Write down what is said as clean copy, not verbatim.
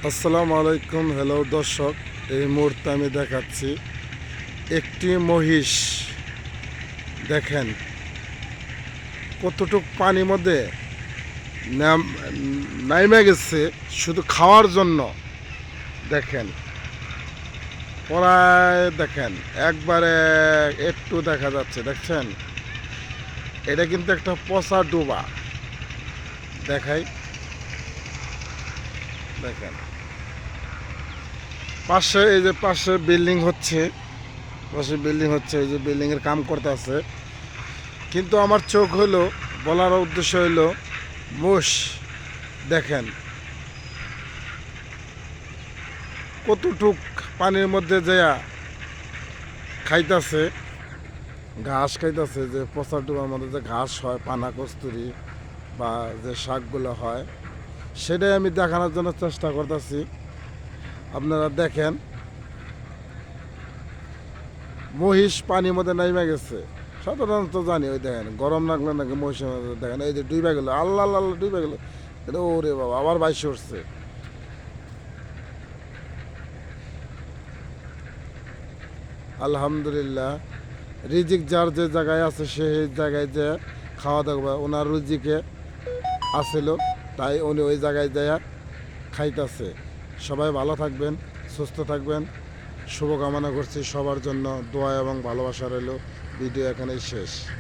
আসসালামু আলাইকুম। হ্যালো দর্শক, এই মুহূর্তে আমি দেখাচ্ছি একটি মহিষ। দেখেন কতটুক পানির মধ্যে নাইমে গেছে শুধু খাওয়ার জন্য। দেখেন প্রায় দেখেন একবারে একটু দেখা যাচ্ছে, দেখছেন এটা কিন্তু একটা পচা ডোবা। দেখাই, দেখেন পাশে এই যে পাশে বিল্ডিং হচ্ছে, এই যে বিল্ডিংয়ের কাম করতে আছে। কিন্তু আমার চোখ হলো, বলার উদ্দেশ্য হলো মোষ। দেখেন কতটুক পানির মধ্যে যেয়া খাইতেছে, ঘাস খাইতেছে। যে পচা ডোবার মধ্যে যে ঘাস হয়, পানা কস্তুরি বা যে শাকগুলো হয়, সেটাই আমি দেখানোর জন্য চেষ্টা করতেছি। আপনারা দেখেন মহিষ পানির মধ্যে নাইমে গেছে। সাধারণত জানি, ওই দেখেন গরম লাগলে নাকি মহিষের মধ্যে দেখেন এই যে ডুইবা গেলো, আল্লাহ আল্লাহ ডুইবা গেলো। এটা ওরে বাবা, আবার বাইশে উঠছে। আলহামদুলিল্লাহ, রিজিক যার যে জায়গায় আছে সেই জায়গায় যে খাওয়া দাওয়া, ওনার রুজিকে আসিল, তাই উনি ওই জায়গায় যায় খাইতেছে। সবাই ভালো থাকবেন, সুস্থ থাকবেন, শুভকামনা করছি সবার জন্য। দোয়া এবং ভালোবাসা রইল। ভিডিও এখানেই শেষ।